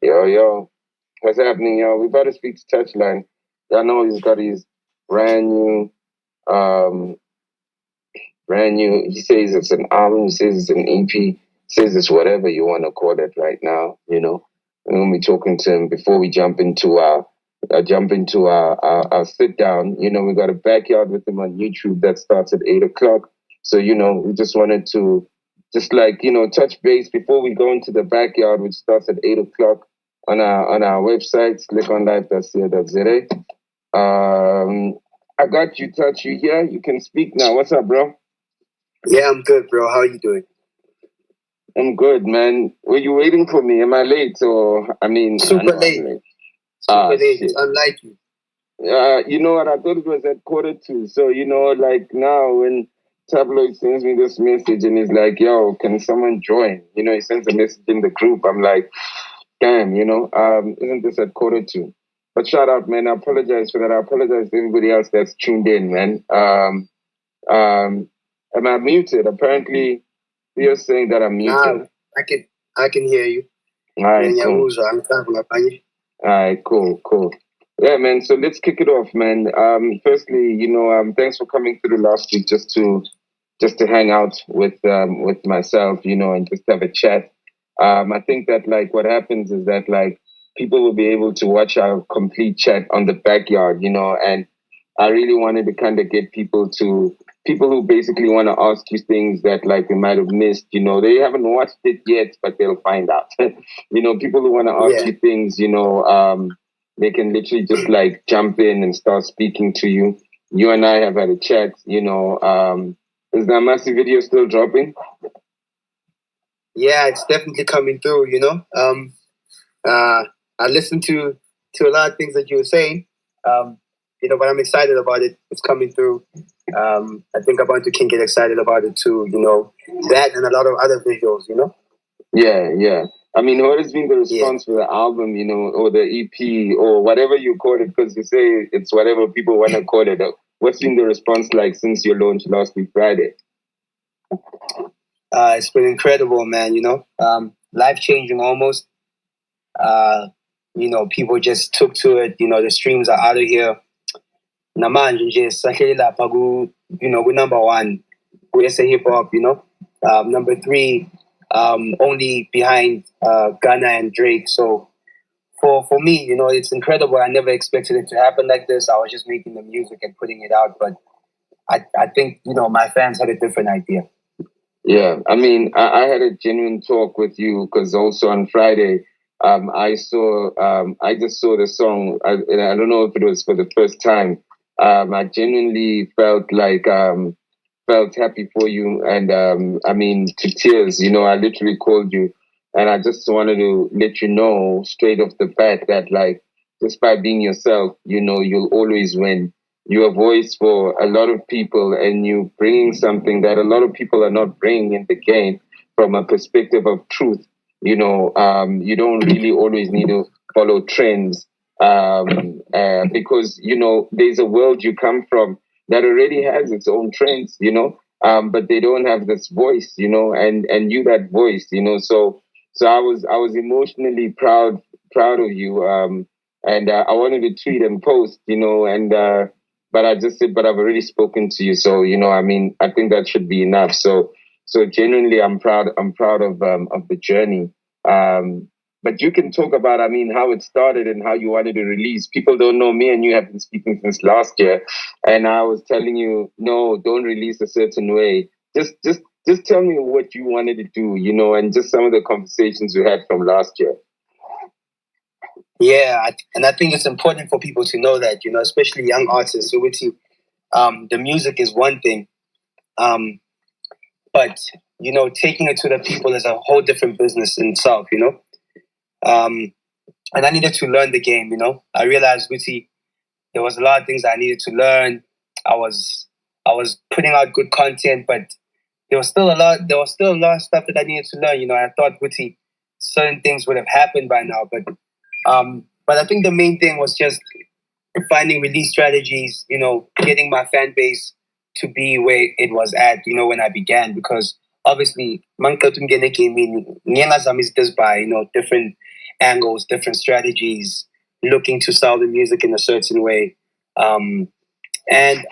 Yo, yo, what's happening, yo? We better speak to Touchline. Y'all know he's got his brand new, um, he says it's an album, he says it's an EP, says it's whatever you want to call it right now, you know. And when we talking to him before we jump into our sit down, you know, we got a backyard with him on YouTube that starts at 8 o'clock. So, you know, we just wanted to touch base before we go into the backyard, which starts at 8 o'clock on our website, slickonlife.co.za. I got you, Touch. You here? You can speak now. What's up, bro? Yeah, I'm good, bro. How are you doing? I'm good, man. Were you waiting for me? Am I late? Or super late. Super late. It's unlike you. You know what? I thought it was at 1:45. So like now when Tabloid sends me this message and he's like, "Yo, can someone join?" He sends a message in the group. I'm like, "Damn, isn't this at 1:45?" But shout out, man. I apologize for that. I apologize to everybody else that's tuned in, man. Am I muted? Apparently, you're saying that I'm muted. Nah, I can hear you. All right, cool. All right, cool. Yeah, man. So let's kick it off, man. Firstly, thanks for coming through last week just to hang out with myself, and just have a chat. I think that like what happens is that like people will be able to watch our complete chat on the backyard, and I really wanted to kind of get people who basically want to ask you things that like we might have missed, they haven't watched it yet, but they'll find out. People who want to ask you things, they can literally just like jump in and start speaking to you. You and I have had a chat, is the Massive video still dropping? Yeah, it's definitely coming through, I listened to a lot of things that you were saying, but I'm excited about it. It's coming through. I think Abantu can get excited about it too, that and a lot of other visuals, Yeah. I mean, what has been the response for the album, or the EP or whatever you call it? Because you say it's whatever people want to call it. What's been the response like since your launch last week, Friday? It's been incredible, man, life-changing almost. People just took to it. The streams are out of here. Namanje nje sahleli lapha ku number 1 ku SA hip hop, number 3 only behind Ghana and Drake. So for me, it's incredible. I never expected it to happen like this. I was just making the music and putting it out, but I think my fans had a different idea. Yeah, I mean, I had a genuine talk with you because also on Friday, I just saw the song, and I don't know if it was for the first time. I genuinely felt happy for you, and to tears. I literally called you, and I just wanted to let you know straight off the bat that like, just by being yourself, you'll always win. You're a voice for a lot of people, and you bringing something that a lot of people are not bringing in the game from a perspective of truth. You don't really always need to follow trends because there's a world you come from that already has its own trends. But they don't have this voice. And you that voice. So I was emotionally proud of you. And I wanted to tweet and post. But I just said, but I've already spoken to you, so I think that should be enough. So genuinely, I'm proud. I'm proud of the journey. But you can talk about, how it started and how you wanted to release. People don't know me and you have been speaking since last year, and I was telling you, no, don't release a certain way. Just tell me what you wanted to do, and just some of the conversations we had from last year. Yeah, and I think it's important for people to know that, especially young artists. So with you, the music is one thing, but taking it to the people is a whole different business in itself. And I needed to learn the game. I realized, Guti, there was a lot of things I needed to learn. I was putting out good content, but there was still a lot of stuff that I needed to learn. I thought, Guti, certain things would have happened by now, but I think the main thing was just finding release strategies, getting my fan base to be where it was at, when I began. Because obviously, Mankatum Gene came in, is this by, different angles, different strategies, looking to sell the music in a certain way. And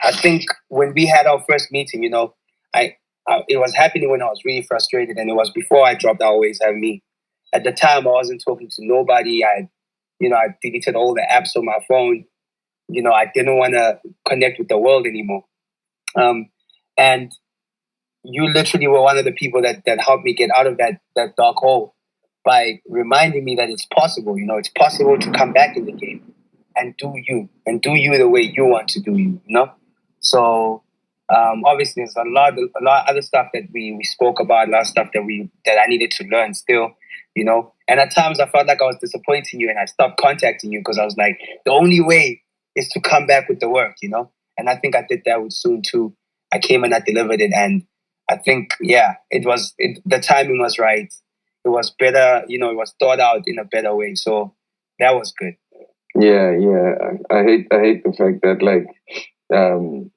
I think when we had our first meeting, it was happening when I was really frustrated, and it was before I dropped Always Have Me. At the time, I wasn't talking to nobody. I deleted all the apps on my phone. I didn't want to connect with the world anymore. And you literally were one of the people that helped me get out of that dark hole by reminding me that it's possible. It's possible to come back in the game and do you the way you want to do you. So obviously there's a lot of other stuff that we spoke about, a lot of stuff that I needed to learn still. And at times I felt like I was disappointing you, and I stopped contacting you because I was like, the only way is to come back with the work. And I think I did that with S.O.O.N too. I came and I delivered it, and I think, the timing was right. It was better, it was thought out in a better way. So that was good. Yeah. I hate the fact that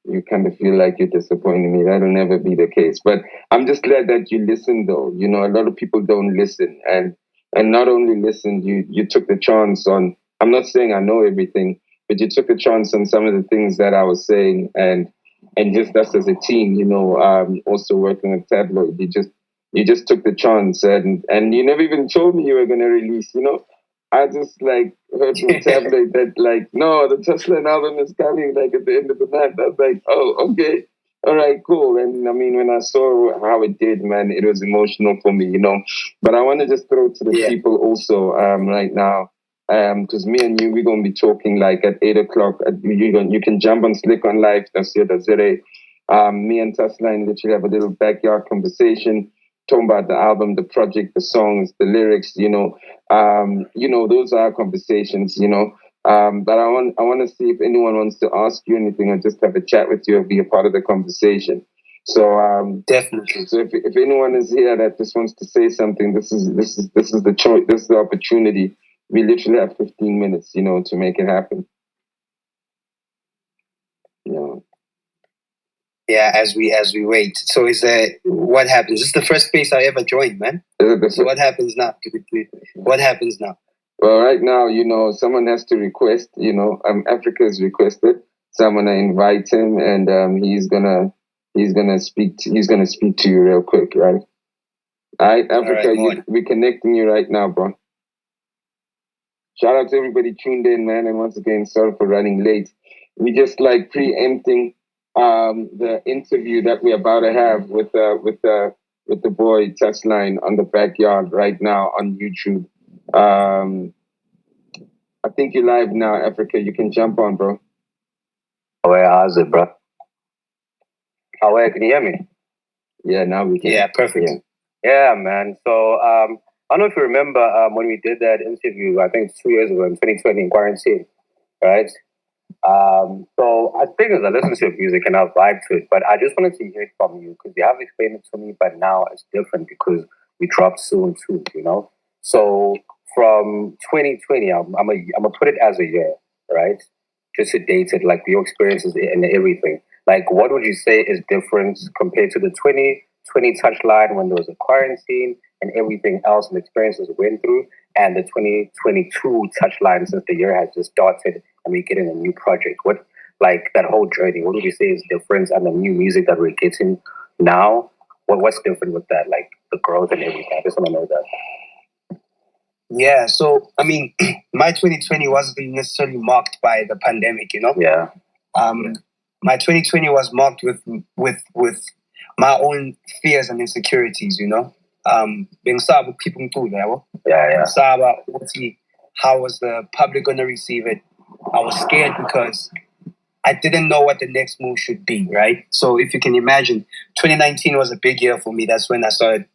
you kind of feel like you're disappointing me. That'll never be the case. But I'm just glad that you listened, though. A lot of people don't listen, and not only listened, you took the chance on. I'm not saying I know everything, but you took a chance on some of the things that I was saying, and just us as a team, also working with Tabloid, you just took the chance, and you never even told me you were going to release. I just heard from Tabloid that no, the Touchline album is coming at the end of the month. I was like, oh, okay, all right, cool. And I mean, when I saw how it did, man, it was emotional for me, But I want to just throw to the people also right now. Because me and you, we're gonna be talking at 8:00. You can jump on Slikour Live. That's it. Me and Touchline literally have a little backyard conversation, talking about the album, the project, the songs, the lyrics. Those are our conversations. But I want to see if anyone wants to ask you anything or just have a chat with you or be a part of the conversation. So definitely. So if anyone is here that just wants to say something, this is the choice. This is the opportunity. We literally have 15 minutes, to make it happen. Yeah, as we wait. So what happens? This is the first space I ever joined, man. So what happens now? What happens now? Well, right now, someone has to request. Africa's requested. So I'm gonna invite him, and he's gonna speak to you real quick, right? All right, Africa, we're connecting you right now, bro. Shout out to everybody tuned in, man. And once again, sorry for running late. We just preempting the interview that we're about to have with the boy Touchline on the backyard right now on YouTube. I think you're live now, Africa. You can jump on, bro. How's it, bro? Can you hear me? Yeah, now we can. Yeah, perfect. Yeah, man. So I don't know if you remember when we did that interview, I think it's 2 years ago in 2020 in quarantine, right? So I think as I listen to your music and I vibe to it, but I just wanted to hear it from you because you have explained it to me, but now it's different because we dropped S.O.O.N too, So from 2020, I'm gonna put it as a year, right? Just to date it, your experiences and everything. What would you say is different compared to the 2020 Touchline when there was a quarantine and everything else and experiences we went through, and the 2022 Touchline since the year has just started and we're getting a new project? What, that whole journey, what would you say is different, and the new music that we're getting now? What's different with that, the growth and everything? I just want to know that. Yeah, so I mean, my 2020 wasn't necessarily marked by the pandemic, Yeah. My 2020 was marked with my own fears and insecurities, being sad people too, yeah. How was the public going to receive it? I was scared because I didn't know what the next move should be, right? So if you can imagine, 2019 was a big year for me. That's when I started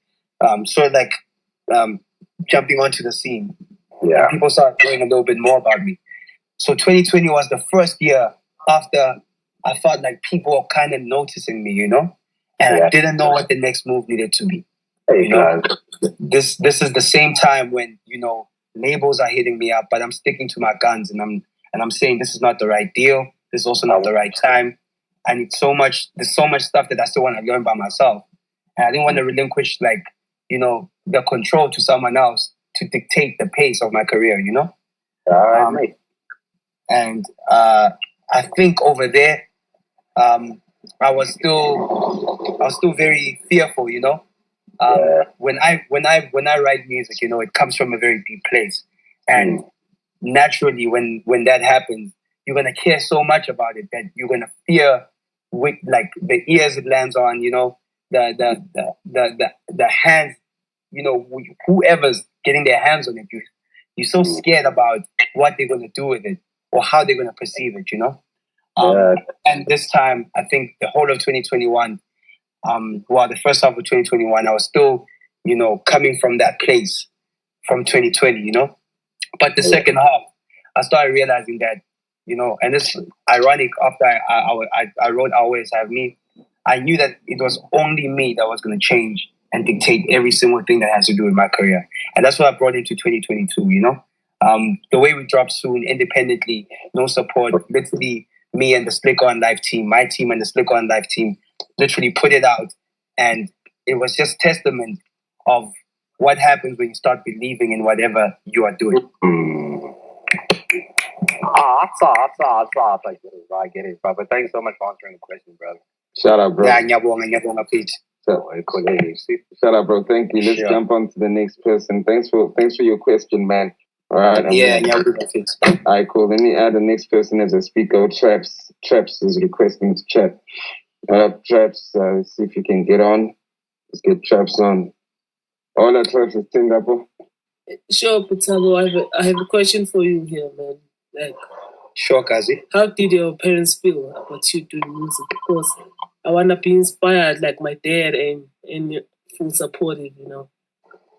jumping onto the scene. Yeah. And people started knowing a little bit more about me. So 2020 was the first year after I felt like people were kind of noticing me, and I didn't know what the next move needed to be. This is the same time when, labels are hitting me up, but I'm sticking to my guns, and I'm saying this is not the right deal. This is also not the right time. I need there's so much stuff that I still want to learn by myself. And I didn't want to relinquish the control to someone else to dictate the pace of my career, you know? Right. And I think over there, I was still very fearful, you know. When I write music, you know, it comes from a very deep place, and naturally, when that happens, you're gonna care so much about it that you're gonna fear with like the ears it lands on, you know, the hands, you know, whoever's getting their hands on it. You're so scared about what they're gonna do with it or how they're gonna perceive it, you know. And this time, I think the whole of 2021, the first half of 2021, I was still, you know, coming from that place from 2020, you know. But the second half, I started realizing that, you know, and it's ironic. After I wrote "Always Have Me," I knew that it was only me that was going to change and dictate every single thing that has to do with my career, and that's what I brought into 2022. You know, the way we dropped soon, independently, no support, literally me and the Slikour Live team, my team and the Slikour Live team, literally put it out, and it was just testament of what happens when you start believing in whatever you are doing. I get it, bro. But thanks so much for answering the question, brother. Shout out, bro. Yeah, please. Shout out, bro. Thank you. Let's jump on to the next person. Thanks for your question, man. All right. All right, cool. Let me add the next person as a speaker. Traps is requesting to chat. Traps, let's see if you can get on. Let's get Traps on. All that Traps is tuned up. Sure, Putalo, I have a question for you here, man. Like, sure, Kazi. How did your parents feel about you doing music? Because I want to be inspired like my dad and full supportive, you know,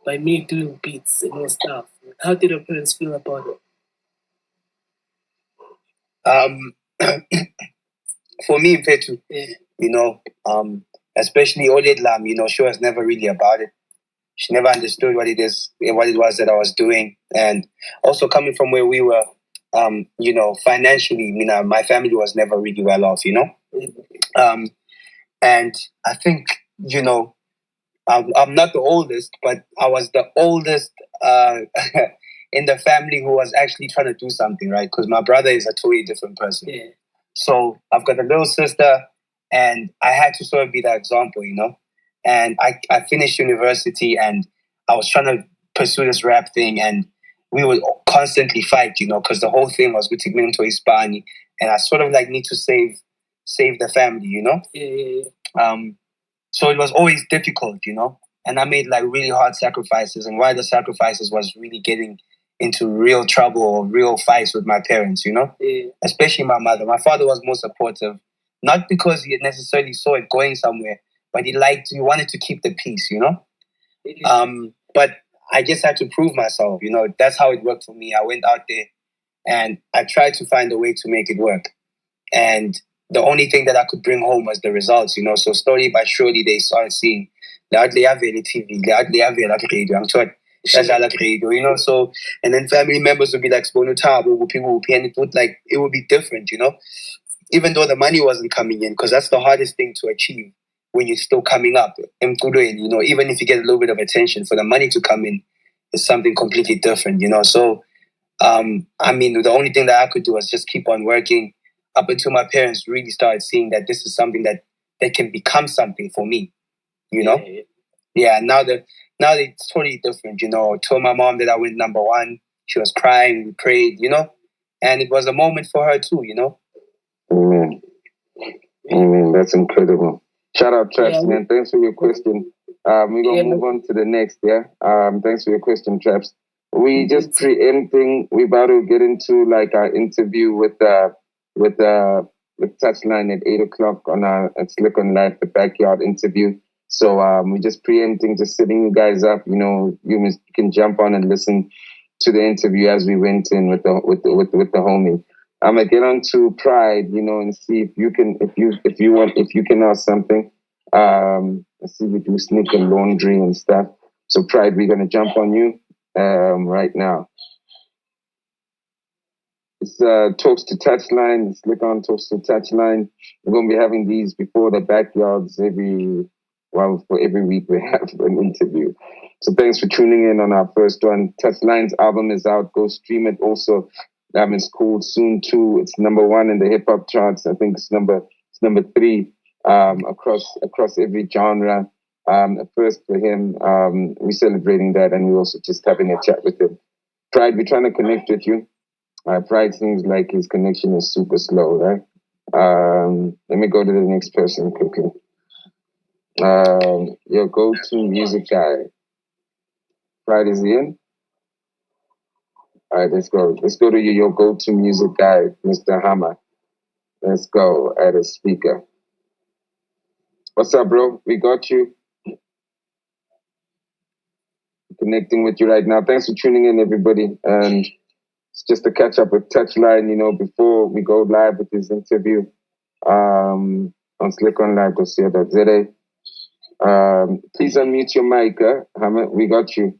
by me doing beats and all stuff. How did your parents feel about it? For me, Fetu, you know, especially Olet Lam, you know, she was never really about it. She never understood what it was that I was doing. And also coming from where we were, you know, financially, you know, my family was never really well off, you know. And I think, you know, I'm not the oldest, but I was the oldest in the family who was actually trying to do something, right? Because my brother is a totally different person. Yeah. So I've got a little sister, and I had to sort of be that example, you know. And I finished university, and I was trying to pursue this rap thing, and we would constantly fight, you know, because the whole thing was with to Hispani, and I sort of like need to save the family, you know. Yeah. So it was always difficult, you know, and I made like really hard sacrifices, and one of the sacrifices was really getting into real trouble or real fights with my parents, you know, especially my mother. My father was more supportive, not because he necessarily saw it going somewhere, but he wanted to keep the peace, you know. But I just had to prove myself, you know. That's how it worked for me. I went out there and I tried to find a way to make it work. And the only thing that I could bring home was the results, you know. So slowly but surely they started seeing TV, you know. So, and then family members would be like, people would pay, and it would be different, you know. Even though the money wasn't coming in, because that's the hardest thing to achieve when you're still coming up. You know, even if you get a little bit of attention, for the money to come in is something completely different, you know. So, I mean, the only thing that I could do was just keep on working up until my parents really started seeing that this is something that can become something for me, you know. Yeah. Now it's totally different, you know. I told my mom that I went #1. She was crying. We prayed, you know, and it was a moment for her too, you know. Amen. That's incredible. Shout out, Traps, man. Thanks for your question. We're going to move on to the next, thanks for your question, Traps. We just preempting, we're about to get into like our interview with Touchline at 8 o'clock at Slikour Live, the backyard interview. So we're just preempting, just setting you guys up. You know, you can jump on and listen to the interview as we went in with the homie. I'm gonna get on to Pride, you know, and see if you can ask something. Let's see, we do sneak and laundry and stuff. So Pride, we're gonna jump on you right now. It's talks to Touchline. It's Slikour talks to Touchline. We're gonna be having these before the backyards for every week we have an interview. So thanks for tuning in on our first one. Touchline's album is out. Go stream it also. It's called S.O.O.N 2. It's number 1 in the hip hop charts. I think it's number 3 across every genre. A first for him. We're celebrating that, and we're also just having a chat with him. Pride, we're trying to connect with you. Pride seems like his connection is super slow, right? Let me go to the next person quickly. Your go-to music guy. Pride is in? All right, let's go. Let's go to your go-to music guy, Mr. Hammer. Let's go at a speaker. What's up, bro? We got you. Connecting with you right now. Thanks for tuning in, everybody. And it's just to catch up with Touchline, before we go live with this interview on slickonlive.co.za. Please unmute your mic, Hammer. We got you.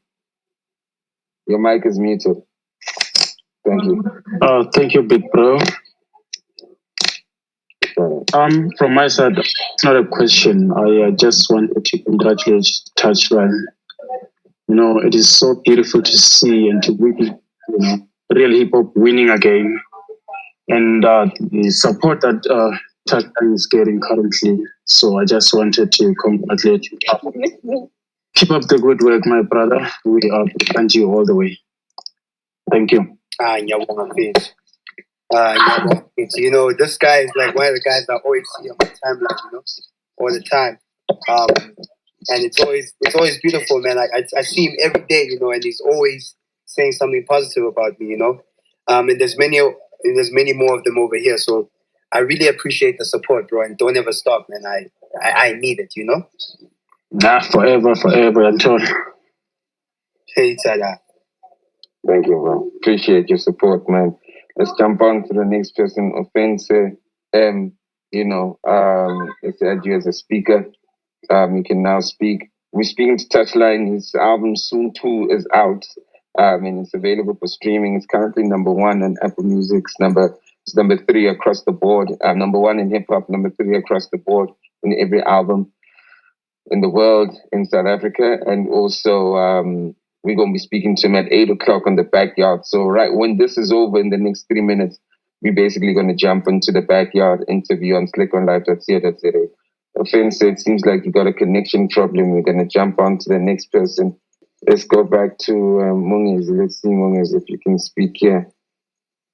Your mic is muted. Thank you. Thank you, big bro. From my side, it's not a question. I just wanted to congratulate Touchline. It is so beautiful to see and to witness, real hip hop winning again, and the support that Touchline is getting currently. So I just wanted to congratulate you. Keep up the good work, my brother. We are behind you all the way. Thank you. This guy is like one of the guys I always see on my timeline, all the time. And it's always beautiful, man. I see him every day, and he's always saying something positive about me, And there's many more of them over here. So I really appreciate the support, bro. And don't ever stop, man. I need it, Forever, Anton. Hey, Tada. Thank you, bro. Appreciate your support, man. Let's jump on to the next person. Offense, let's add you as a speaker. You can now speak. We're speaking to Touchline. His album S.O.O.N 2 is out. And it's available for streaming. It's currently number 1 on Apple Music. It's number 3 across the board. Number 1 in hip hop, number 3 across the board in every album in the world, in South Africa. And also, we're going to be speaking to him at 8 o'clock on the backyard. So right when this is over in the next 3 minutes, we're basically going to jump into the backyard interview on slickonlive.co.za. Offense, it seems like you got a connection problem. We're going to jump on to the next person. Let's go back to Mungezi. Let's see, Mungezi, if you can speak here.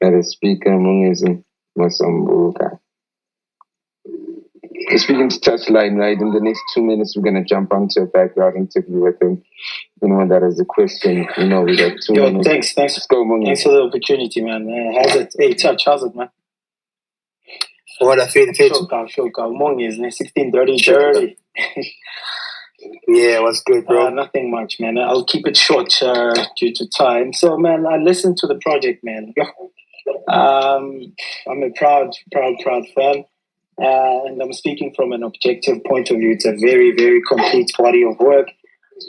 At a speaker, Mungezi Masambuka. We're speaking to Touchline, right? In the next 2 minutes, we're going to jump onto a backyard interview with him. That is a question. We got 2 minutes. Thanks. Let's go, Mungezi. Thanks for the opportunity, man. How's it? Hey, Touch, how's it, man? What I feel. Shoka. Mungezi, 16:30. Yeah, what's good, bro? Nothing much, man. I'll keep it short due to time. So, man, I listened to the project, man. I'm a proud fan. And I'm speaking from an objective point of view. It's a very, very complete body of work.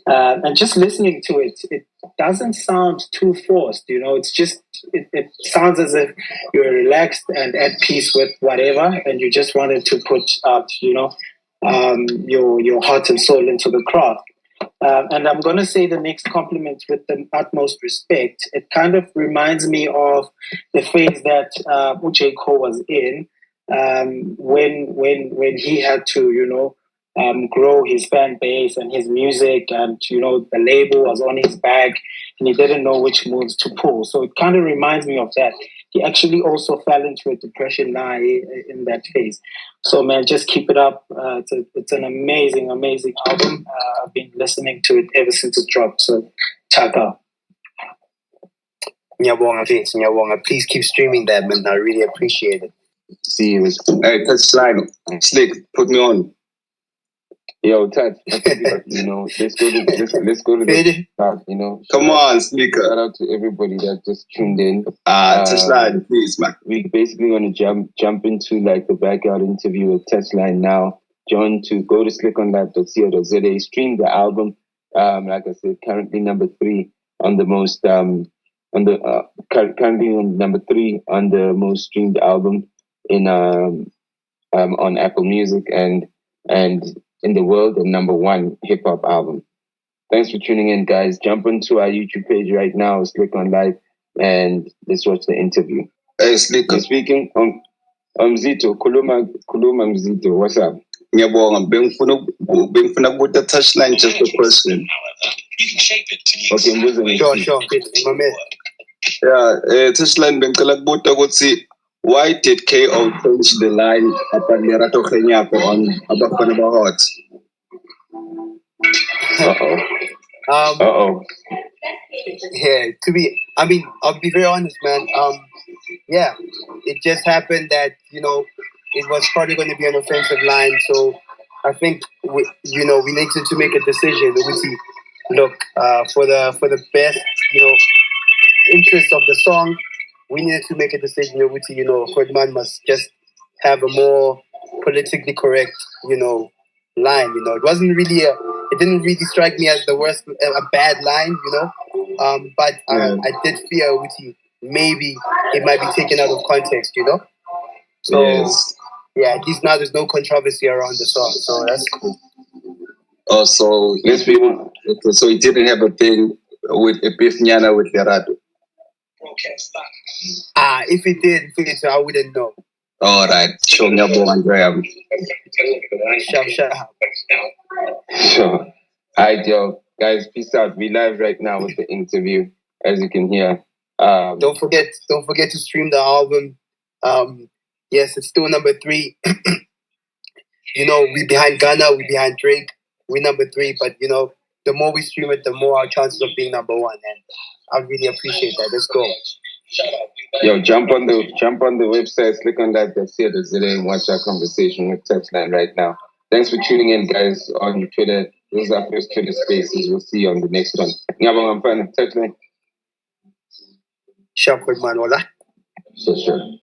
And just listening to it, it doesn't sound too forced, It's just, it sounds as if you're relaxed and at peace with whatever, and you just wanted to put out, your heart and soul into the craft. And I'm going to say the next compliment with the utmost respect. It kind of reminds me of the phase that Ucheko was in, when he had to, grow his fan base and his music, and the label was on his back, and he didn't know which moves to pull. So it kind of reminds me of that. He actually also fell into a depression now in that phase. So man, just keep it up. It's an amazing album. I've been listening to it ever since it dropped. So check out. Nyawonga, please keep streaming that, man. I really appreciate it. See you. Hey, Touchline. Slick, put me on. Yo, Touch, let's go to the start, Come on, speaker. Shout out to everybody that just tuned in. Touchline, please, man. We basically want to jump into like the backyard interview with Touchline now. John, to go to slickonlive.co.za, stream the album. Like I said, currently number 3 on the most currently on number 3 on the most streamed album in on Apple Music and in the world, the number 1 hip hop album. Thanks for tuning in, guys. Jump onto our YouTube page right now, click on live, and let's watch the interview. Hey, Slikour. Speaking. Mzito, Kuluma Mzito, what's up? Ngiyabonga, bengifuna kubuta Touchline just a question. Okay, Mbuzo. Sure. My man. Yeah, Touchline bengicela kubuta ukuthi why did KO change the line upon Lerato Khenyapo on Abafana Bahot? Uh-oh. Yeah, I'll be very honest, man. Yeah, it just happened that, it was probably going to be an offensive line. So I think, we needed to make a decision. Look, for the best, interest of the song, we needed to make a decision. Khodman must just have a more politically correct, line. It didn't really strike me as the worst, a bad line, but I did fear maybe it might be taken out of context, So Yes. yeah, at least now there's no controversy around the song, so that's cool. Oh, so he didn't have a thing with a beef nyana with Lerato. If it did, I wouldn't know. All right, sure, ngiyabonga Graham. Shut up. Sure. All right, yo, guys, peace out. We live right now with the interview, as you can hear. Don't forget to stream the album. Yes, it's still number 3. We behind Ghana, we behind Drake, we number 3. But the more we stream it, the more our chances of being number 1. And I really appreciate that. Let's go. Yo, jump on the website, click on that, that's it, and watch our conversation with Touchline right now. Thanks for tuning in, guys, on Twitter. This is our first Twitter Spaces. We'll see you on the next one. Touchline. Sharp, man, hola. Sure.